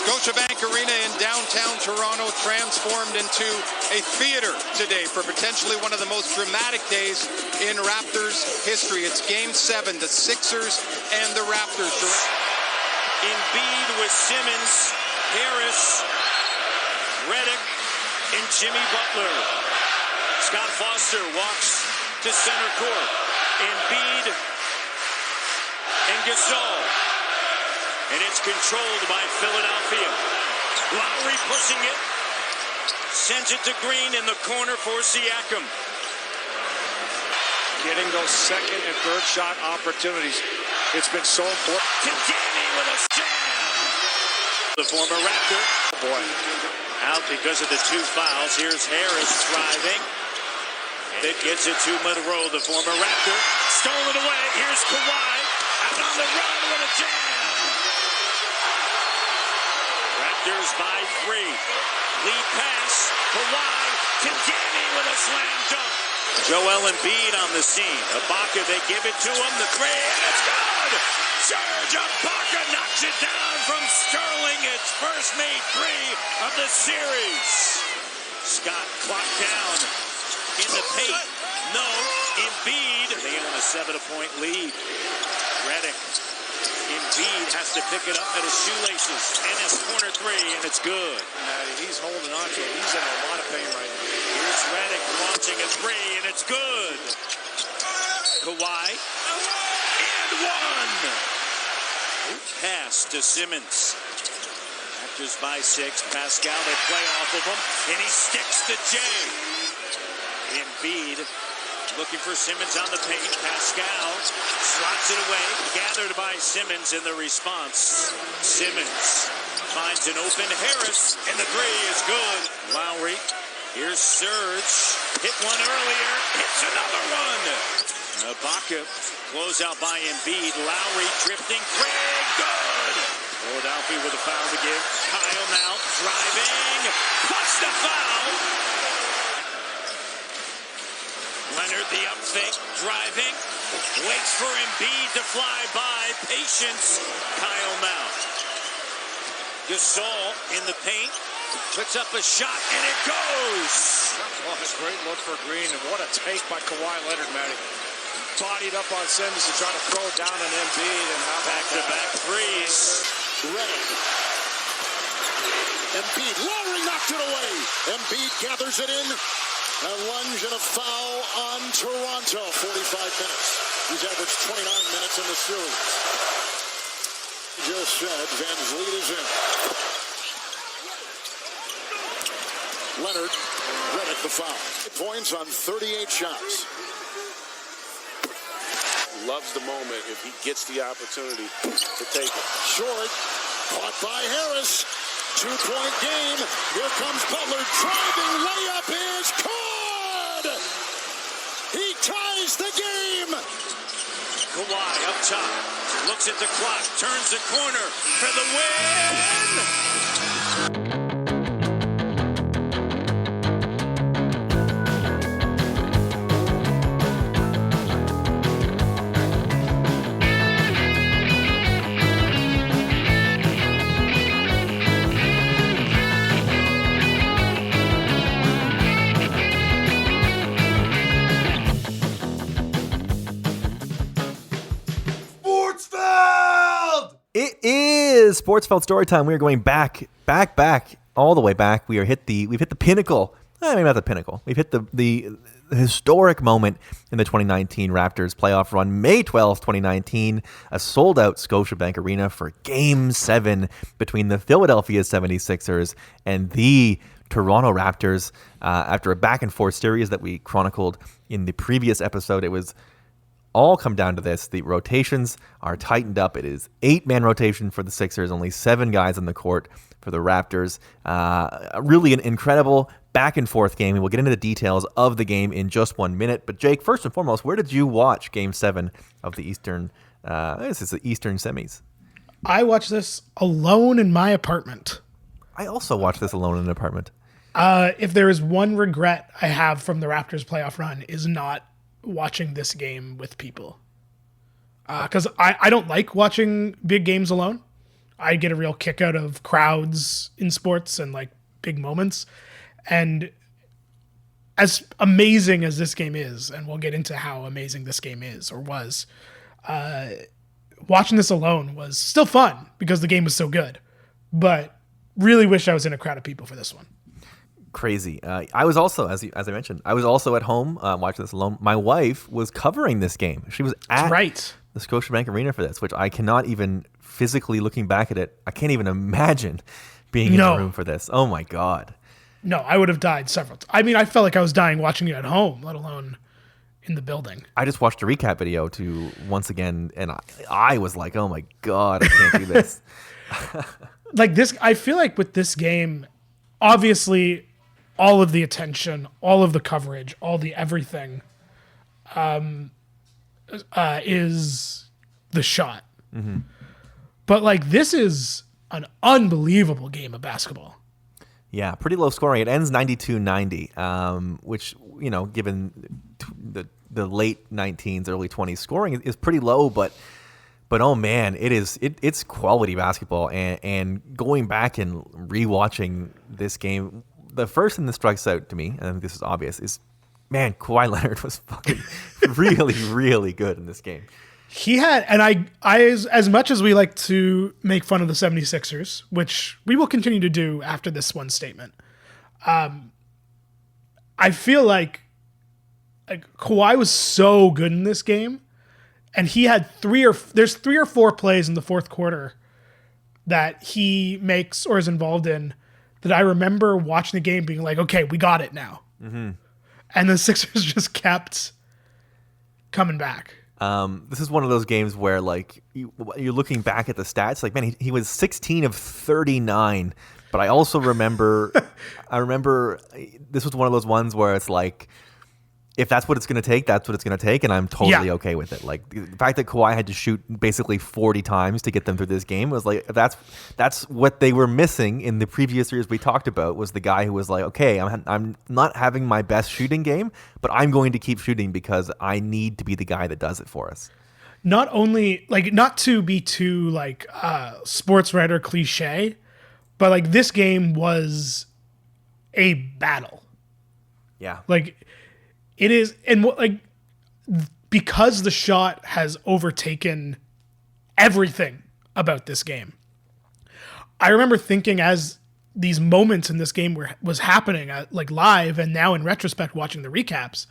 Scotiabank Arena in downtown Toronto transformed into a theater today for potentially one of the most dramatic days in Raptors history. It's Game 7, the Sixers and the Raptors. Embiid with Simmons, Harris, Redick, and Jimmy Butler. Scott Foster walks to center court. Embiid and Gasol. And it's controlled by Philadelphia. Lowry pushing it. Sends it to Green in the corner for Siakam. Getting those second and third shot opportunities. It's been so important. Kagame with a slam. The former Raptor. Boy. Out because of the 2 fouls. Here's Harris driving. That gets it to Monroe, the former Raptor. Stolen away. Here's Kawhi. Out on the run with a jam. Raptors by 3. Lead pass. Kawhi. Kagame with a slam dunk. Joel Embiid on the scene. Ibaka, they give it to him. The 3, and it's good! Serge Ibaka knocks it down from Sterling. Its first made 3 of the series. Scott clocked down in the paint. No. Embiid. They own a 7-point lead. Redick. Embiid has to pick it up at his shoelaces. And his corner 3, and it's good. He's holding on to it. He's in a lot of pain right now. Here's Redick launching a 3, and it's good. Kawhi. And 1. Pass to Simmons. Raptors by 6. Pascal, they play off of him, and he sticks to Jay. Embiid looking for Simmons on the paint. Pascal slots it away. Gathered by Simmons in the response. Simmons finds an open Harris, and the 3 is good. Lowry. Here's Serge. Hit one earlier. Hits another one. Ibaka. Close out by Embiid. Lowry drifting. 3. Good. Philadelphia with a foul to give. Kyle now driving. Plus the foul. Leonard the up fake. Driving. Waits for Embiid to fly by. Patience. Kyle now. Gasol in the paint. Puts up a shot, and it goes. Oh, a great look for Green, and what a take by Kawhi Leonard, Matty. Bodied up on Simmons to try to throw it down on Embiid, and how back-to-back 3s. Redick. Embiid, Lowry knocked it away. Embiid gathers it in. A lunge and a foul on Toronto. 45 minutes. He's averaged 29 minutes in the series. Just said, Van Vliet is in. Leonard, Redick the foul. 8 points on 38 shots. Loves the moment if he gets the opportunity to take it. Short, caught by Harris. 2-point game. Here comes Butler driving. Layup is good. He ties the game. Kawhi up top. Looks at the clock. Turns the corner for the win. It is Sportsfeld Storytime. We are going back, all the way back. We've hit the pinnacle. Maybe not the pinnacle. We've hit the historic moment in the 2019 Raptors playoff run. May 12th, 2019, a sold-out Scotiabank Arena for Game 7 between the Philadelphia 76ers and the Toronto Raptors. After a back-and-forth series that we chronicled in the previous episode, it was all come down to this. The rotations are tightened up. It is 8-man rotation for the Sixers, only 7 guys on the court for the Raptors. Really an incredible back and forth game, and we'll get into the details of the game in just 1 minute. But Jake, first and foremost, where did you watch Game 7 of the Eastern? This is the Eastern semis. I watched this alone in my apartment. I also watched this alone in an apartment. If there is one regret I have from the Raptors playoff run, is not watching this game with people. Because I don't like watching big games alone. I get a real kick out of crowds in sports and like big moments. And as amazing as this game is, and we'll get into how amazing this game is or was, watching this alone was still fun because the game was so good. But really wish I was in a crowd of people for this one. Crazy. I was also, as I mentioned, I was also at home watching this alone. My wife was covering this game. She was at the Scotiabank Arena for this, which I cannot even physically, looking back at it, I can't even imagine being in the room for this. Oh my God. No, I would have died several times. I mean, I felt like I was dying watching it at home, let alone in the building. I just watched a recap video once again, and I was like, oh my God, I can't do this. Like this, I feel like with this game, obviously all of the attention, all of the coverage, all the everything is the shot. Mm-hmm. But like this is an unbelievable game of basketball. Yeah, pretty low scoring. It ends 92-90, which, given the late 19s, early 20s scoring is pretty low, but oh man, it's quality basketball. And going back and rewatching this game, the first thing that strikes out to me, and I think this is obvious, is, man, Kawhi Leonard was fucking really, really good in this game. He had, and I as much as we like to make fun of the 76ers, which we will continue to do after this one statement, I feel like Kawhi was so good in this game, and he had there's 3 or 4 plays in the fourth quarter that he makes or is involved in that I remember watching the game being like, okay, we got it now. Mm-hmm. And the Sixers just kept coming back. This is one of those games where, like, you're looking back at the stats, like, man, he was 16 of 39. But I also remember, this was one of those ones where it's like, if that's what it's going to take, that's what it's going to take, and I'm totally okay with it. Like, the fact that Kawhi had to shoot basically 40 times to get them through this game was like, that's what they were missing in the previous years we talked about, was the guy who was like, okay, I'm not having my best shooting game, but I'm going to keep shooting because I need to be the guy that does it for us. Not only, like, not to be too, like, sports writer cliche, but, like, this game was a battle. Yeah. Like, it is, and like, because the shot has overtaken everything about this game. I remember thinking as these moments in this game was happening, like live, and now in retrospect, watching the recaps,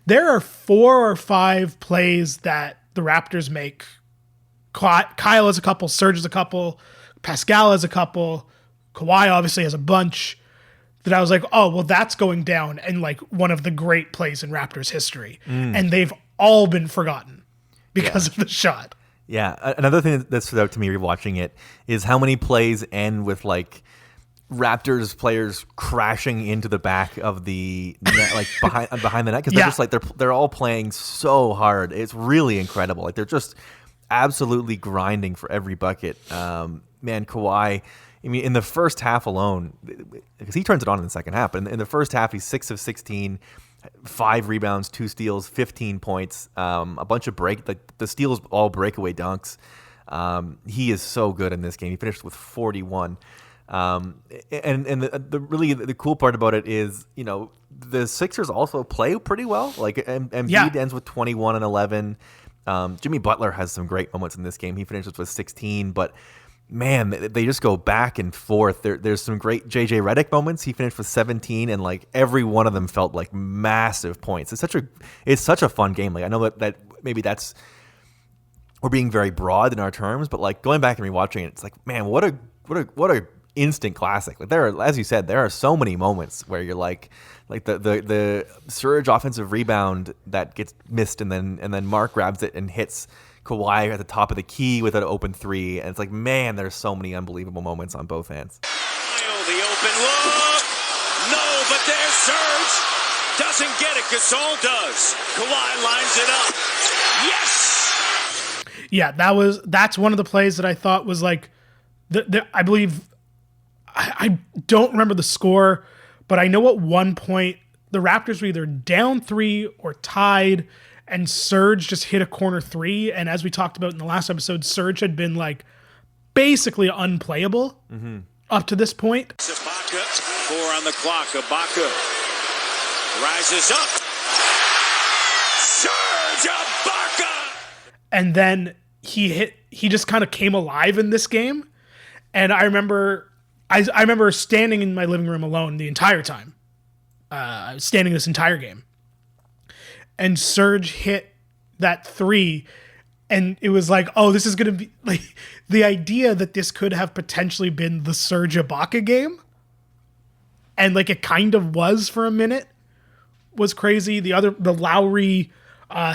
there are 4 or 5 plays that the Raptors make. Kyle has a couple, Serge has a couple, Pascal has a couple, Kawhi obviously has a bunch. That I was like, oh, well, that's going down in like one of the great plays in Raptors history. And they've all been forgotten because of the shot. Yeah. Another thing that stood out to me rewatching it is how many plays end with like Raptors players crashing into the back of the net, like behind the net. Because they're just like, they're all playing so hard. It's really incredible. Like, they're just absolutely grinding for every bucket. Man, Kawhi, I mean, in the first half alone, because he turns it on in the second half, but in the first half, he's 6 of 16, 5 rebounds, 2 steals, 15 points, a bunch of the steals, all breakaway dunks. He is so good in this game. He finished with 41. And the cool part about it is, the Sixers also play pretty well. Like, Embiid ends with 21 and 11. Jimmy Butler has some great moments in this game. He finishes with 16, but man, they just go back and forth. There's some great JJ Redick moments. He finished with 17, and like every one of them felt like massive points. It's such a fun game. Like, I know that maybe we're being very broad in our terms, but like going back and rewatching it, it's like, man, what a instant classic. Like, as you said, there are so many moments where you're like the Serge offensive rebound that gets missed, and then Mark grabs it and hits Kawhi at the top of the key with an open 3, and it's like, man, there's so many unbelievable moments on both ends. The open look, no, but there's Serge, doesn't get it. Gasol does. Kawhi lines it up. Yes. Yeah, that's one of the plays that I thought was like, I believe, I don't remember the score, but I know at one point the Raptors were either down 3 or tied. And Serge just hit a corner 3. And as we talked about in the last episode, Serge had been like basically unplayable up to this point. Ibaka, 4 on the clock. Ibaka rises up. Serge Ibaka! And then he just kind of came alive in this game. And I remember standing in my living room alone the entire time. I was standing this entire game. And Serge hit that 3, and it was like, oh, this is going to be like the idea that this could have potentially been the Serge Ibaka game. And like it kind of was for a minute was crazy. The Lowry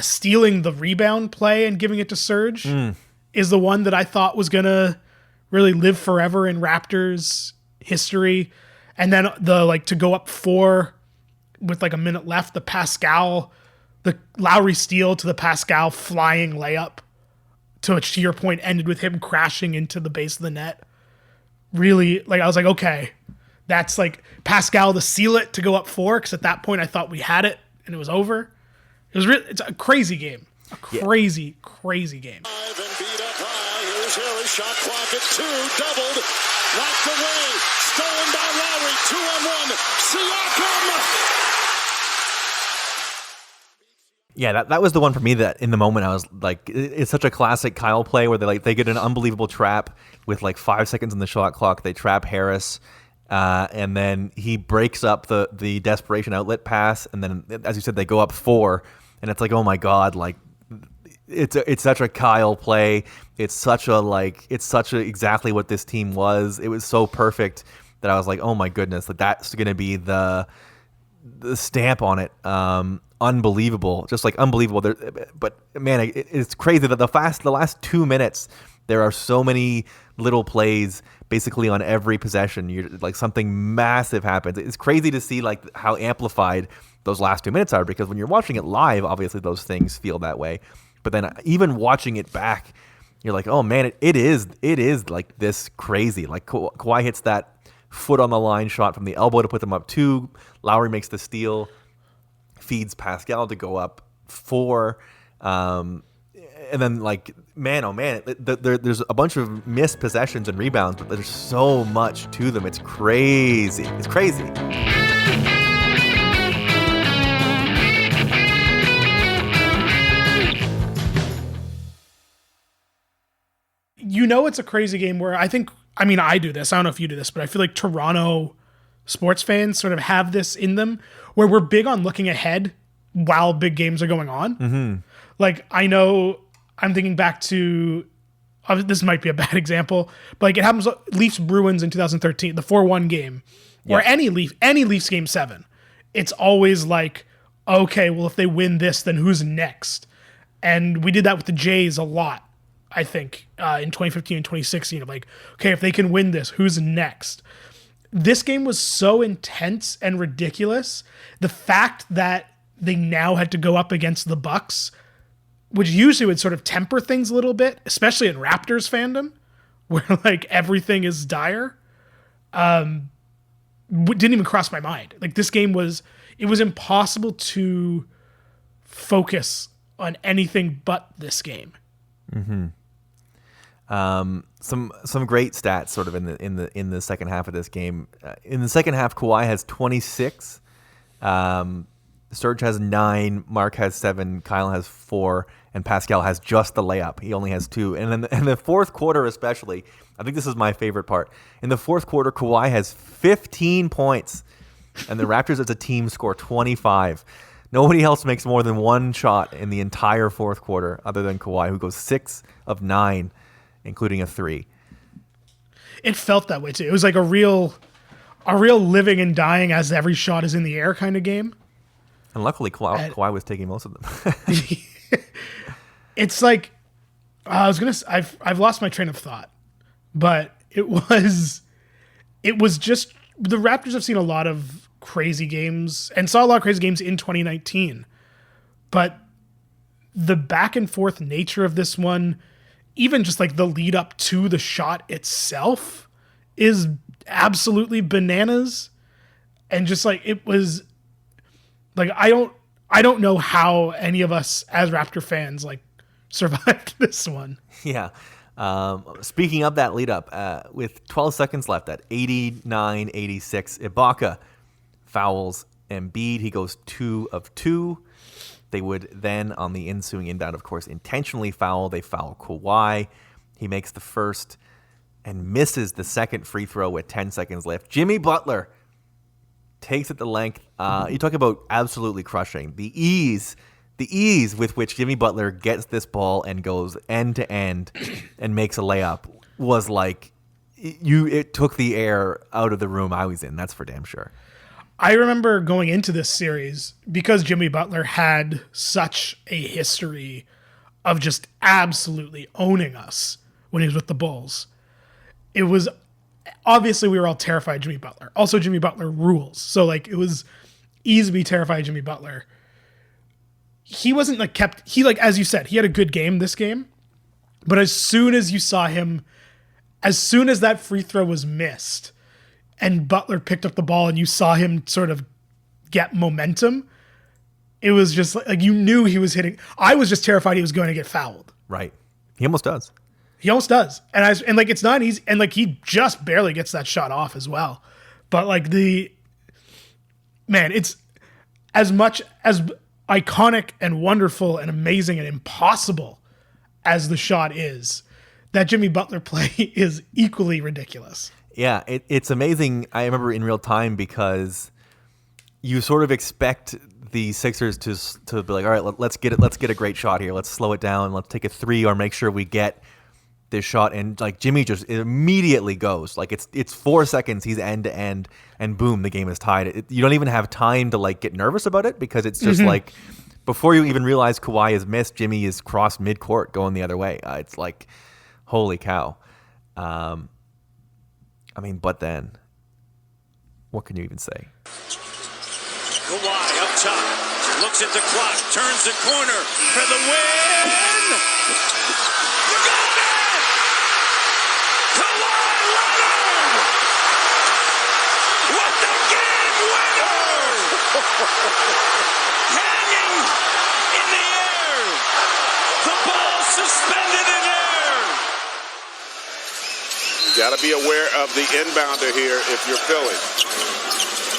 stealing the rebound play and giving it to Serge is the one that I thought was going to really live forever in Raptors history. And then to go up 4 with like a minute left, the Lowry steal to the Pascal flying layup, which to your point ended with him crashing into the base of the net. Really, like I was like, okay, that's like Pascal to seal it to go up 4, because at that point I thought we had it and it was over. It's a crazy game. Crazy game. And beat up high. Here's Harris. Shot clock at 2. Doubled. Knocked away. Stolen by Lowry. 2-on-1. Siakam. Yeah, that was the one for me that in the moment I was like, it's such a classic Kyle play where they get an unbelievable trap with like 5 seconds on the shot clock. They trap Harris, and then he breaks up the desperation outlet pass, and then as you said, they go up 4, and it's like, oh my god, like it's such a Kyle play. It's such exactly what this team was. It was so perfect that I was like, oh my goodness, like that's gonna be the stamp on it. Unbelievable, just like unbelievable. But man, it's crazy that the last 2 minutes there are so many little plays basically on every possession. You're like something massive happens. It's crazy to see like how amplified those last 2 minutes are, because when you're watching it live, obviously those things feel that way. But then even watching it back, you're like, oh man, it is like this crazy. Like Kawhi hits that foot on the line shot from the elbow to put them up 2. Lowry makes the steal, feeds Pascal to go up 4. And then like, man, oh man, there's a bunch of missed possessions and rebounds, but there's so much to them. It's crazy. It's crazy. It's a crazy game where I do this. I don't know if you do this, but I feel like Toronto sports fans sort of have this in them where we're big on looking ahead while big games are going on. Mm-hmm. Like, I know I'm thinking back to, this might be a bad example, but like it happens, Leafs Bruins in 2013, the 4-1 game, where any Leafs game 7, it's always like, okay, well, if they win this, then who's next? And we did that with the Jays a lot, I think, in 2015 and 2016. Of like, okay, if they can win this, who's next? This game was so intense and ridiculous. The fact that they now had to go up against the Bucks, which usually would sort of temper things a little bit, especially in Raptors fandom, where like everything is dire, didn't even cross my mind. Like this game was impossible to focus on anything but this game. Mm-hmm. Some great stats sort of in the second half of this game. In the second half, Kawhi has 26. Serge has 9, Mark has 7, Kyle has 4, and Pascal has just the layup. He only has 2. And then in the fourth quarter especially, I think this is my favorite part. In the fourth quarter, Kawhi has 15 points, and the Raptors as a team score 25. Nobody else makes more than one shot in the entire fourth quarter other than Kawhi, who goes 6 of 9, including a 3. It felt that way too. It was like a real living and dying as every shot is in the air kind of game. And luckily, Kawhi was taking most of them. It's like I've lost my train of thought, but it was just the Raptors have seen a lot of crazy games and saw a lot of crazy games in 2019, but the back and forth nature of this one, even just like the lead up to the shot itself, is absolutely bananas. And just like it was. Like, I don't know how any of us as Raptor fans like survived this one. Yeah. Speaking of that lead up, with 12 seconds left at 89-86, Ibaka fouls Embiid. He goes 2 of 2. They would then, on the ensuing inbound, of course, intentionally foul. They foul Kawhi. He makes the first and misses the second free throw with 10 seconds left. Jimmy Butler takes it the length. You talk about absolutely crushing. The ease with which Jimmy Butler gets this ball and goes end to end and makes a layup was like it took the air out of the room I was in. That's for damn sure. I remember going into this series because Jimmy Butler had such a history of just absolutely owning us when he was with the Bulls. It was obviously we were all terrified of Jimmy Butler. Also, Jimmy Butler rules. So like it was easy to be terrified of Jimmy Butler. He wasn't like as you said, he had a good game this game. But as soon as you saw him, as soon as that free throw was missed and Butler picked up the ball and you saw him sort of get momentum, it was just like you knew he was hitting. I was just terrified he was going to get fouled. Right. He almost does. And like it's not easy, and like he just barely gets that shot off as well. But like it's as much as iconic and wonderful and amazing and impossible as the shot is, that Jimmy Butler play is equally ridiculous. Yeah, it's amazing. I remember in real time because you sort of expect the Sixers to be like, all right, let's get a great shot here. Let's slow it down. Let's take a 3 or make sure we get this shot. And like Jimmy just immediately goes like it's 4 seconds. He's end to end, and boom, the game is tied. You don't even have time to like get nervous about it because it's just like before you even realize Kawhi has missed, Jimmy is crossed midcourt going the other way. It's like, holy cow. But then, what can you even say? Kawhi up top, looks at the clock, turns the corner for the win! You got it! Kawhi Leonard! What the game winner! Hanging in the air! The ball suspended in air! You got to be aware of the inbounder here if you're Philly.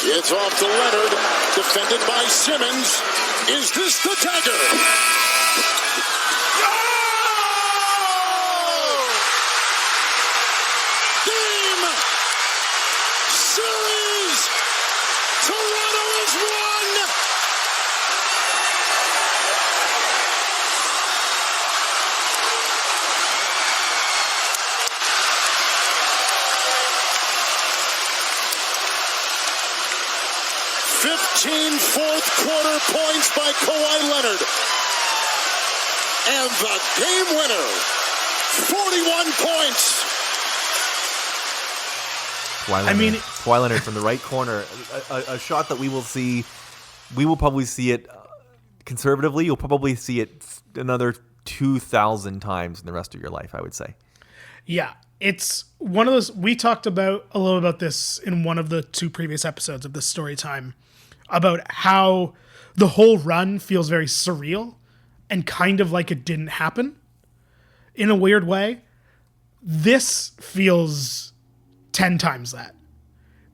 It's off to Leonard, defended by Simmons. Is this the dagger? Game! Series! Toronto has won! Fourth-quarter points by Kawhi Leonard. And the game winner, 41 points. Kawhi Leonard from the right corner, a shot that we will probably see it conservatively. You'll probably see it another 2,000 times in the rest of your life, I would say. Yeah, it's one of those, we talked about a little about this in one of the 2 previous episodes of this story time, about how the whole run feels very surreal and kind of like it didn't happen in a weird way. This feels 10 times that.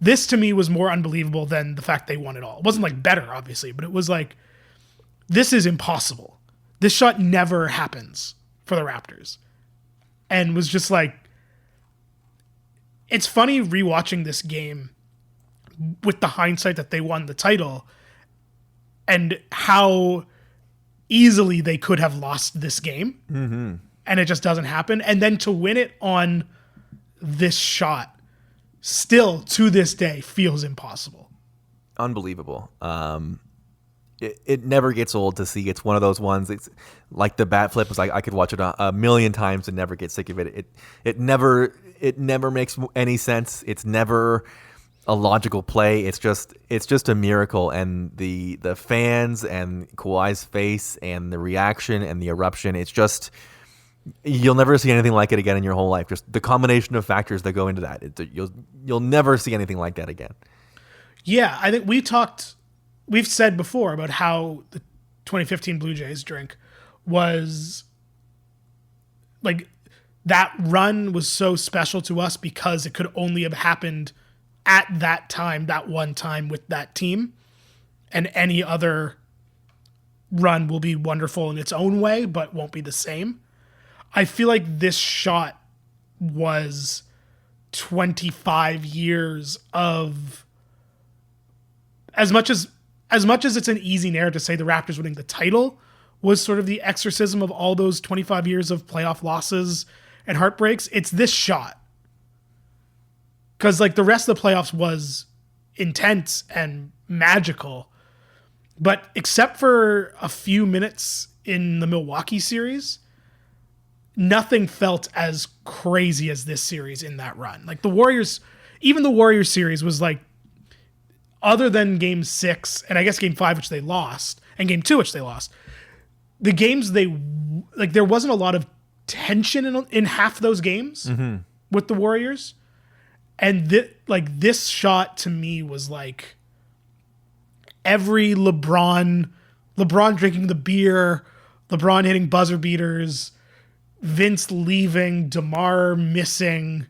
This to me was more unbelievable than the fact they won it all. It wasn't like better, obviously, but it was like, this is impossible. This shot never happens for the Raptors. And was just like, it's funny rewatching this game with the hindsight that they won the title and how easily they could have lost this game. Mm-hmm. And it just doesn't happen. And then to win it on this shot still to this day feels impossible. Unbelievable. It never gets old to see. It's one of those ones. It's like the bat flip. It's like I could watch it a million times and never get sick of it. It never makes any sense. It's never a logical play. It's just a miracle. And the fans and Kawhi's face and the reaction and the eruption. It's just, you'll never see anything like it again in your whole life. Just the combination of factors that go into that. You'll never see anything like that again. Yeah, I think we've said before about how the 2015 Blue Jays drink was like that run was so special to us because it could only have happened at that time, that one time with that team. And any other run will be wonderful in its own way, but won't be the same. I feel like this shot was 25 years of, as much as it's an easy narrative to say the Raptors winning the title was sort of the exorcism of all those 25 years of playoff losses and heartbreaks, it's this shot. Because like the rest of the playoffs was intense and magical, but except for a few minutes in the Milwaukee series, nothing felt as crazy as this series in that run. Like the Warriors, even the Warriors series was like, other than game 6 and I guess game 5, which they lost, and game 2, which they lost, the games there wasn't a lot of tension in half those games with the Warriors. And this shot to me was like every LeBron drinking the beer, LeBron hitting buzzer beaters, Vince leaving, DeMar missing,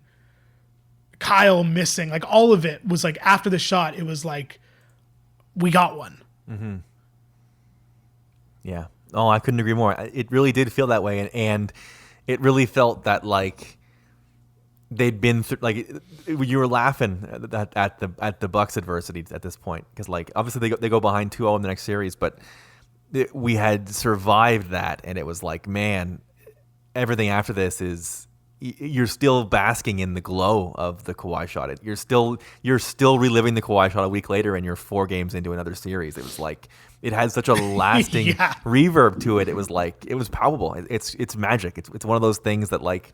Kyle missing, like all of it was like after the shot, it was like, we got one. Mm-hmm. Yeah. Oh, I couldn't agree more. It really did feel that way. And it really felt that like they'd been through, like you were laughing at the Bucks adversity at this point. Cause like, obviously they go behind 2-0 in the next series, but we had survived that. And it was like, man, everything after this is, you're still basking in the glow of the Kawhi shot. You're still reliving the Kawhi shot a week later, and you're 4 games into another series. It was like it had such a lasting reverb to it. It was like it was palpable. It's magic. It's one of those things that like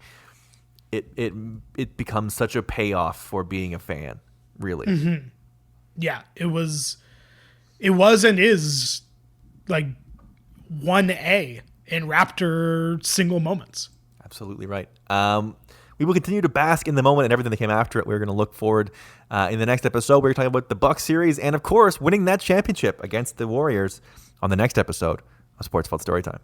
it becomes such a payoff for being a fan. Really, yeah. It was and is like 1A in Raptor single moments. Absolutely right. We will continue to bask in the moment and everything that came after it. We're going to look forward in the next episode. We're talking about the Bucks series and, of course, winning that championship against the Warriors on the next episode of Sportsfeld Storytime.